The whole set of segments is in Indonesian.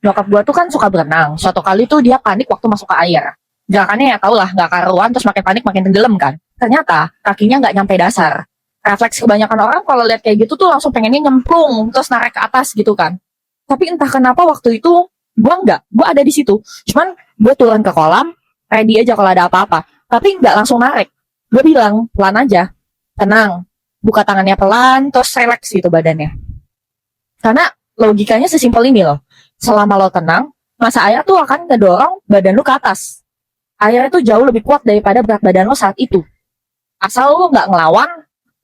Nyokap gua tuh kan suka berenang. Suatu kali tuh dia panik waktu masuk ke air. Gerakannya ya tau lah, nggak karuan, terus makin panik makin tenggelam kan. Ternyata kakinya nggak nyampe dasar. Refleks kebanyakan orang kalau lihat kayak gitu tuh langsung pengennya nyemplung, terus narik ke atas gitu kan. Tapi entah kenapa waktu itu gua ada di situ. Cuman gue turun ke kolam, ready aja kalau ada apa-apa. Tapi nggak langsung narik. Gue bilang pelan aja, tenang, buka tangannya pelan, terus relax gitu badannya. Karena logikanya sesimpel ini loh. Selama lo tenang, masa air tuh akan ngedorong badan lo ke atas. Air itu jauh lebih kuat daripada berat badan lo saat itu. Asal lo nggak ngelawan,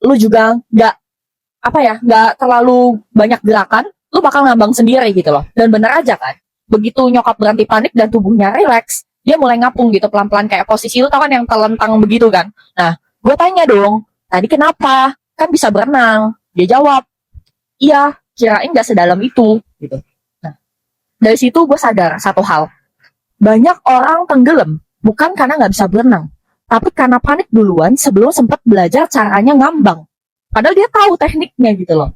lo juga nggak terlalu banyak gerakan, lo bakal ngambang sendiri gitu loh. Dan bener aja kan, begitu nyokap berhenti panik dan tubuhnya relax, dia mulai ngapung gitu pelan-pelan kayak posisi lo tau kan yang telentang begitu kan. Nah, gue tanya dong, tadi kenapa? Kan bisa berenang. Dia jawab, iya, kirain nggak sedalam itu gitu. Nah, dari situ gue sadar satu hal, banyak orang tenggelam bukan karena nggak bisa berenang, tapi karena panik duluan sebelum sempat belajar caranya ngambang. Padahal dia tahu tekniknya gitu loh.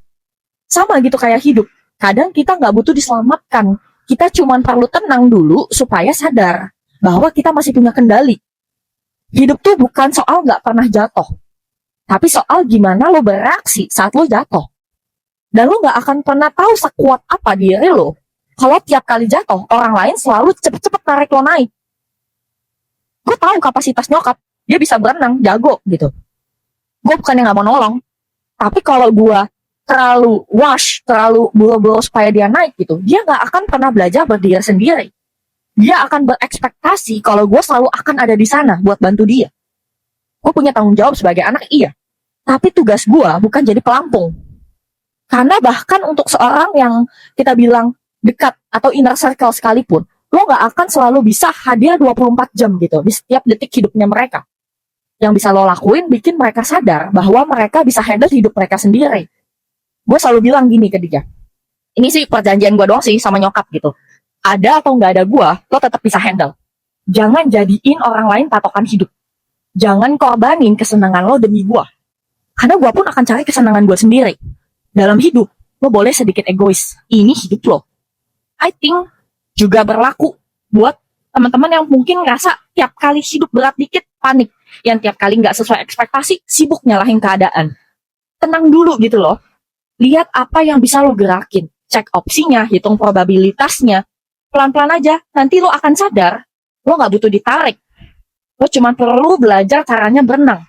Sama gitu kayak hidup. Kadang kita nggak butuh diselamatkan. Kita cuma perlu tenang dulu supaya sadar bahwa kita masih punya kendali. Hidup tuh bukan soal nggak pernah jatuh, tapi soal gimana lo bereaksi saat lo jatuh. Dan lo nggak akan pernah tahu sekuat apa diri lo kalau tiap kali jatuh, orang lain selalu cepet-cepet narik lo naik. Gue tahu kapasitas nyokap, dia bisa berenang, jago gitu. Gue bukannya nggak mau nolong, tapi kalau gue terlalu rush, terlalu buru-buru supaya dia naik gitu, dia nggak akan pernah belajar berdiri sendiri. Dia akan berekspektasi kalau gue selalu akan ada di sana buat bantu dia. Gue punya tanggung jawab sebagai anak, iya. Tapi tugas gue bukan jadi pelampung. Karena bahkan untuk seorang yang kita bilang dekat atau inner circle sekalipun, lo nggak akan selalu bisa hadir 24 jam gitu di setiap detik hidupnya mereka. Yang bisa lo lakuin bikin mereka sadar bahwa mereka bisa handle hidup mereka sendiri. Gue selalu bilang gini ke dia, ini sih perjanjian gue doang sih sama nyokap gitu. Ada atau nggak ada gue, lo tetap bisa handle. Jangan jadiin orang lain patokan hidup. Jangan korbanin kesenangan lo demi gue. Karena gue pun akan cari kesenangan gue sendiri. Dalam hidup, lo boleh sedikit egois. Ini hidup lo. I think juga berlaku buat teman-teman yang mungkin ngerasa tiap kali hidup berat dikit, panik. Yang tiap kali nggak sesuai ekspektasi, sibuk nyalahin keadaan. Tenang dulu gitu loh. Lihat apa yang bisa lo gerakin. Cek opsinya, hitung probabilitasnya. Pelan-pelan aja, nanti lo akan sadar. Lo nggak butuh ditarik. Lo cuma perlu belajar caranya berenang.